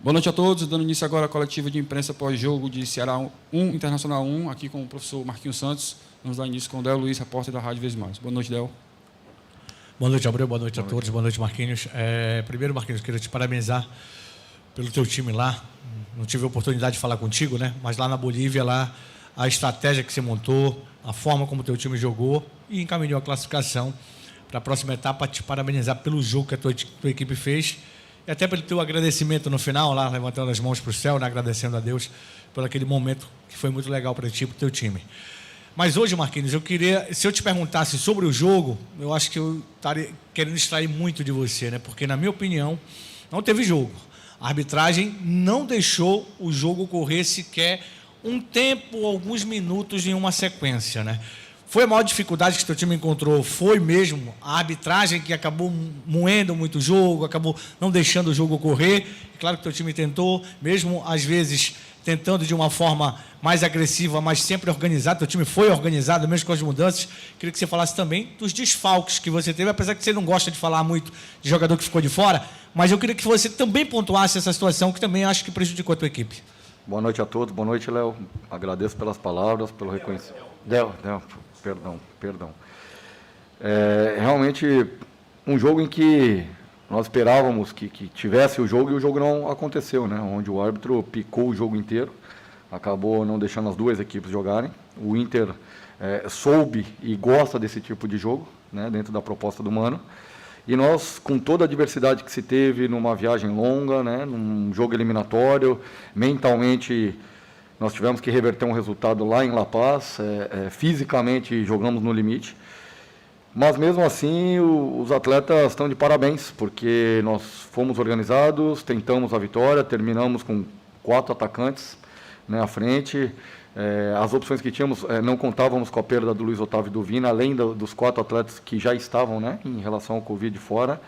Boa noite a todos. Dando início agora à coletiva de imprensa pós-jogo de Ceará 1, Internacional 1, aqui com o professor Marquinhos Santos. Vamos dar início com o Del Luiz, repórter da Rádio Vezes Mais. Boa noite, Del. Boa noite, Abreu. Boa noite a todos. Boa noite, Marquinhos. Primeiro, Marquinhos, queria te parabenizar pelo teu time lá. Não tive a oportunidade de falar contigo, né? Mas lá na Bolívia, lá, a estratégia que você montou, a forma como o teu time jogou e encaminhou a classificação para a próxima etapa. Te parabenizar pelo jogo que a tua equipe fez e até pelo teu agradecimento no final, lá levantando as mãos para o céu, né? Agradecendo a Deus por aquele momento que foi muito legal para ti e para o teu time. Mas hoje, Marquinhos, eu queria, se eu te perguntasse sobre o jogo, eu acho que eu estaria querendo extrair muito de você, né? Porque, na minha opinião, não teve jogo. A arbitragem não deixou o jogo correr sequer um tempo, alguns minutos em uma sequência, né? Foi a maior dificuldade que o teu time encontrou, foi mesmo a arbitragem que acabou moendo muito o jogo, acabou não deixando o jogo correr. É claro que o teu time tentou, mesmo às vezes tentando de uma forma mais agressiva, mas sempre organizado. Teu time foi organizado, mesmo com as mudanças. Queria que você falasse também dos desfalques que você teve, apesar que você não gosta de falar muito de jogador que ficou de fora, mas eu queria que você também pontuasse essa situação que também acho que prejudicou a tua equipe. Boa noite a todos, boa noite, Léo. Agradeço pelas palavras, pelo reconhecimento. Perdão. Realmente um jogo em que nós esperávamos que tivesse o jogo e o jogo não aconteceu, né? Onde o árbitro picou o jogo inteiro, acabou não deixando as duas equipes jogarem. O Inter soube e gosta desse tipo de jogo, né? Dentro da proposta do Mano. E nós, com toda a diversidade que se teve numa viagem longa, né? Num jogo eliminatório, mentalmente nós tivemos que reverter um resultado lá em La Paz, fisicamente jogamos no limite. Mas, mesmo assim, os atletas estão de parabéns, porque nós fomos organizados, tentamos a vitória, terminamos com 4 atacantes, né, à frente. As opções que tínhamos, não contávamos com a perda do Luiz Otávio e do Vina, além dos 4 atletas que já estavam, né, em relação ao Covid fora.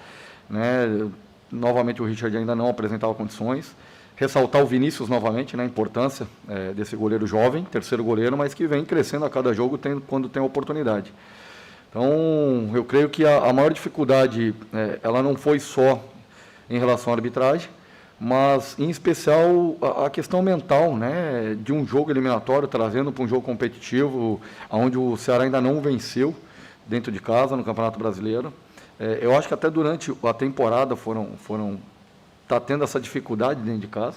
Né. Novamente, o Richard ainda não apresentava condições. Ressaltar o Vinícius novamente, né, a importância desse goleiro jovem, terceiro goleiro, mas que vem crescendo a cada jogo quando tem oportunidade. Então, eu creio que a maior dificuldade, ela não foi só em relação à arbitragem, mas, em especial, a questão mental, né, de um jogo eliminatório, trazendo para um jogo competitivo, onde o Ceará ainda não venceu dentro de casa, no Campeonato Brasileiro. Eu acho que até durante a temporada está tendo essa dificuldade dentro de casa,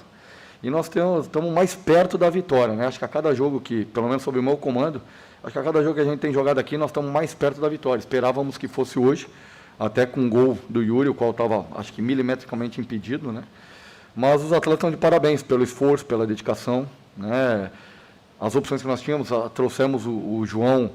e nós estamos mais perto da vitória, né? Acho que a cada jogo que, pelo menos sob o meu comando, acho que a cada jogo que a gente tem jogado aqui, nós estamos mais perto da vitória. Esperávamos que fosse hoje, até com o gol do Yuri, o qual estava, acho que milimetricamente impedido, né? Mas os atletas estão de parabéns pelo esforço, pela dedicação, né? As opções que nós tínhamos, trouxemos o João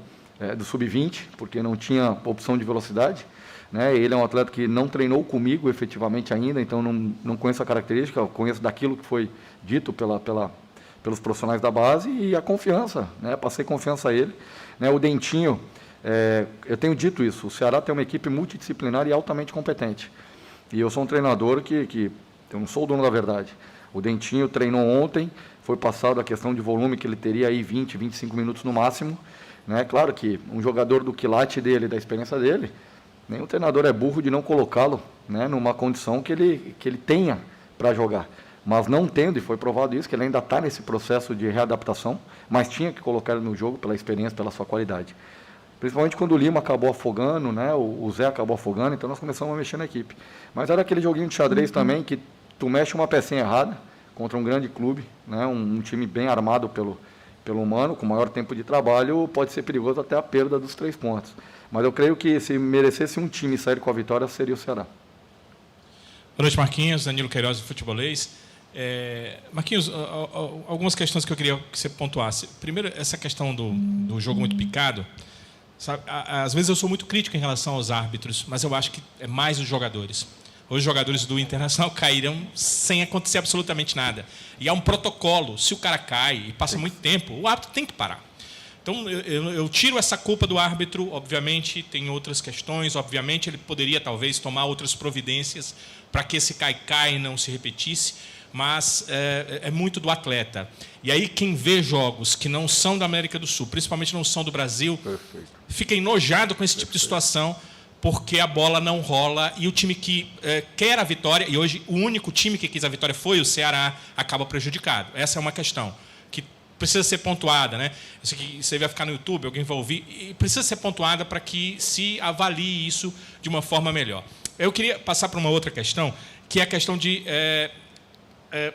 do Sub-20, porque não tinha opção de velocidade. Né? Ele é um atleta que não treinou comigo efetivamente ainda, então não conheço a característica, conheço daquilo que foi dito pelos profissionais da base e a confiança, né? Passei confiança a ele. Né? O Dentinho, eu tenho dito isso, o Ceará tem uma equipe multidisciplinar e altamente competente. E eu sou um treinador que eu não sou o dono da verdade. O Dentinho treinou ontem, foi passado a questão de volume que ele teria aí 20, 25 minutos no máximo. Né? Claro que um jogador do quilate dele, da experiência dele, nenhum treinador é burro de não colocá-lo, né, numa condição que ele tenha para jogar. Mas não tendo, e foi provado isso, que ele ainda está nesse processo de readaptação, mas tinha que colocar ele no jogo pela experiência, pela sua qualidade. Principalmente quando o Lima acabou afogando, né, o Zé acabou afogando, então nós começamos a mexer na equipe. Mas era aquele joguinho de xadrez também, que tu mexe uma pecinha errada contra um grande clube, né, um time bem armado pelo Mano, com maior tempo de trabalho, pode ser perigoso até a perda dos 3 pontos. Mas eu creio que se merecesse um time sair com a vitória, seria o Ceará. Boa noite, Marquinhos. Danilo Queiroz, do Futebolês. Marquinhos, algumas questões que eu queria que você pontuasse. Primeiro, essa questão do jogo muito picado. Sabe, às vezes eu sou muito crítico em relação aos árbitros, mas eu acho que é mais os jogadores. Os jogadores do Internacional caíram sem acontecer absolutamente nada. E há um protocolo. Se o cara cai e passa muito tempo, o árbitro tem que parar. Então, eu tiro essa culpa do árbitro, obviamente, tem outras questões, obviamente, ele poderia, talvez, tomar outras providências para que esse cai-cai não se repetisse, mas é muito do atleta. E aí, quem vê jogos que não são da América do Sul, principalmente não são do Brasil, fica enojado com esse tipo de situação, porque a bola não rola e o time que quer a vitória, e hoje o único time que quis a vitória foi o Ceará, acaba prejudicado. Essa é uma questão que precisa ser pontuada, né? Isso aqui, você vai ficar no YouTube, alguém vai ouvir, e precisa ser pontuada para que se avalie isso de uma forma melhor. Eu queria passar para uma outra questão, que é a questão de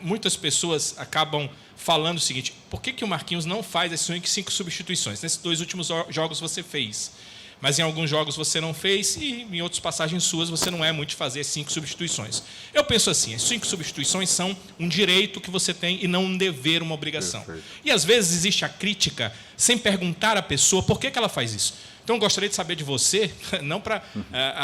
muitas pessoas acabam falando o seguinte: por que o Marquinhos não faz as 5 substituições? Nesses 2 últimos jogos você fez, mas em alguns jogos você não fez e em outras passagens suas você não é muito de fazer 5 substituições. Eu penso assim, as 5 substituições são um direito que você tem e não um dever, uma obrigação. Perfeito. E às vezes existe a crítica sem perguntar à pessoa por que ela faz isso. Então eu gostaria de saber de você, não para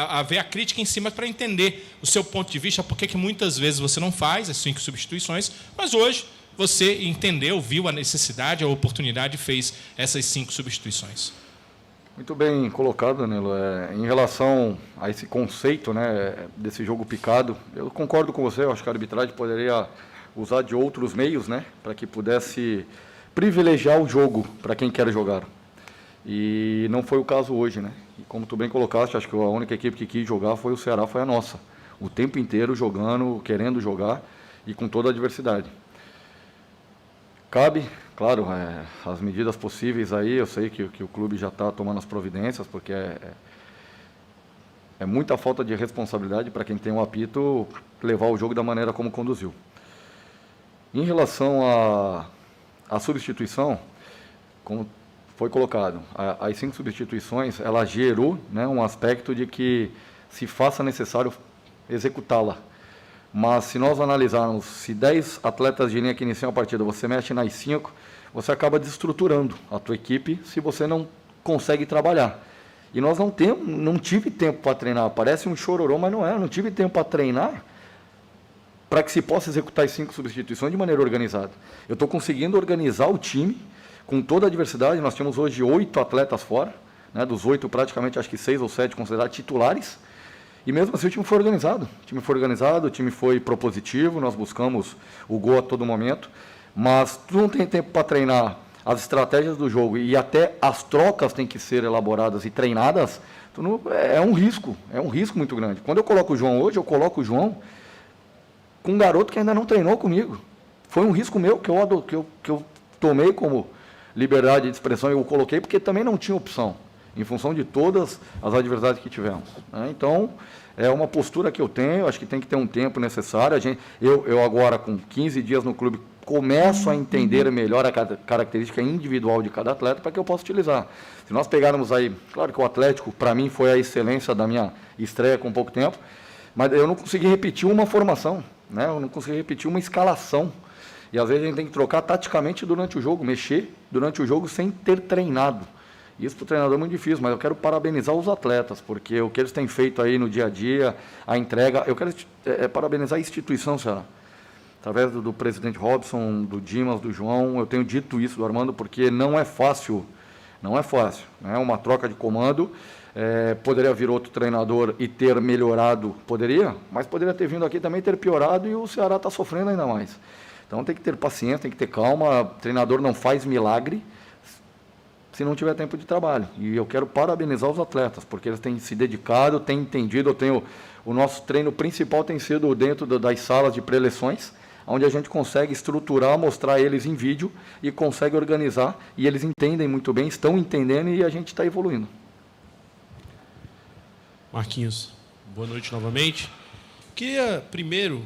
haver a crítica em cima, mas para entender o seu ponto de vista, por que muitas vezes você não faz as 5 substituições, mas hoje você entendeu, viu a necessidade, a oportunidade e fez essas 5 substituições. Muito bem colocado, Danilo. Em relação a esse conceito, né, desse jogo picado, eu concordo com você. Eu acho que a arbitragem poderia usar de outros meios, né, para que pudesse privilegiar o jogo para quem quer jogar. E não foi o caso hoje, né? E como tu bem colocaste, acho que a única equipe que quis jogar foi o Ceará, foi a nossa. O tempo inteiro jogando, querendo jogar e com toda a adversidade. Cabe, claro, as medidas possíveis aí. Eu sei que o clube já está tomando as providências, porque é muita falta de responsabilidade para quem tem um apito levar o jogo da maneira como conduziu. Em relação à substituição, como foi colocado, as 5 substituições, ela gerou, né, um aspecto de que se faça necessário executá-la. Mas se nós analisarmos, se 10 atletas de linha que iniciam a partida, você mexe nas 5, você acaba desestruturando a tua equipe se você não consegue trabalhar. E nós não tive tempo para treinar. Parece um chororô, mas não é. Eu não tive tempo para treinar para que se possa executar as 5 substituições de maneira organizada. Eu estou conseguindo organizar o time com toda a diversidade. Nós temos hoje 8 atletas fora, né, dos 8 praticamente acho que 6 ou 7 considerados titulares. E mesmo assim o time foi organizado. O time foi propositivo, nós buscamos o gol a todo momento. Mas tu não tem tempo para treinar as estratégias do jogo e até as trocas têm que ser elaboradas e treinadas. É um risco muito grande. Quando eu coloco o João hoje, eu coloco o João com um garoto que ainda não treinou comigo. Foi um risco meu que eu tomei como liberdade de expressão, eu o coloquei porque também não tinha opção, em função de todas as adversidades que tivemos, né? Então, é uma postura que eu tenho, acho que tem que ter um tempo necessário. Eu agora, com 15 dias no clube, começo a entender melhor a característica individual de cada atleta para que eu possa utilizar. Se nós pegarmos aí, claro que o Atlético, para mim, foi a excelência da minha estreia com pouco tempo, mas eu não consegui repetir uma formação, né? Eu não consegui repetir uma escalação. E às vezes a gente tem que trocar taticamente durante o jogo, mexer durante o jogo sem ter treinado. Isso para o treinador é muito difícil, mas eu quero parabenizar os atletas, porque o que eles têm feito aí no dia a dia, a entrega, eu quero parabenizar a instituição, Ceará. Através do presidente Robson, do Dimas, do João, eu tenho dito isso, do Armando, porque não é fácil, né? Uma troca de comando, poderia vir outro treinador e ter melhorado, poderia, mas poderia ter vindo aqui também ter piorado e o Ceará está sofrendo ainda mais. Então tem que ter paciência, tem que ter calma, o treinador não faz milagre se não tiver tempo de trabalho. E eu quero parabenizar os atletas, porque eles têm se dedicado, têm entendido. O nosso treino principal tem sido dentro das salas de preleções, onde a gente consegue estruturar, mostrar eles em vídeo e consegue organizar, e eles entendem muito bem, estão entendendo e a gente está evoluindo. Marquinhos, boa noite novamente. Queria primeiro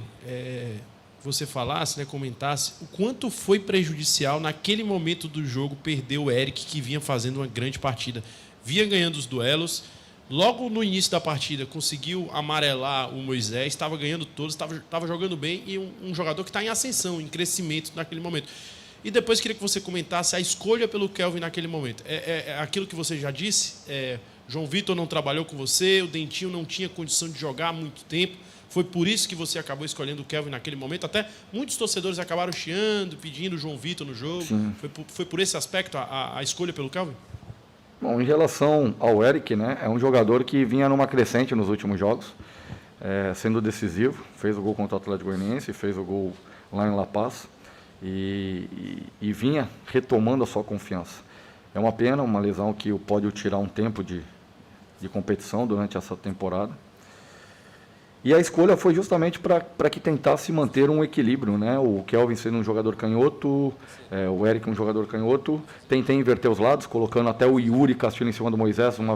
você falasse, né, comentasse o quanto foi prejudicial naquele momento do jogo perder o Eric, que vinha fazendo uma grande partida, vinha ganhando os duelos, logo no início da partida conseguiu amarelar o Moisés, estava ganhando todos, estava jogando bem, e um jogador que está em ascensão, em crescimento naquele momento. E depois queria que você comentasse a escolha pelo Kelvin naquele momento. Aquilo que você já disse, João Vitor não trabalhou com você, o Dentinho não tinha condição de jogar há muito tempo. Foi por isso que você acabou escolhendo o Kelvin naquele momento. Até muitos torcedores acabaram chiando, pedindo o João Vitor no jogo. Foi por esse aspecto a escolha pelo Kelvin? Bom, em relação ao Eric, né, é um jogador que vinha numa crescente nos últimos jogos, sendo decisivo. Fez o gol contra o Atlético Goianiense, fez o gol lá em La Paz e vinha retomando a sua confiança. É uma pena, uma lesão que pode tirar um tempo de de competição durante essa temporada. E a escolha foi justamente para que tentasse manter um equilíbrio, né? O Kelvin sendo um jogador canhoto, o Eric um jogador canhoto. Tentei inverter os lados, colocando até o Yuri Castilho em cima do Moisés, uma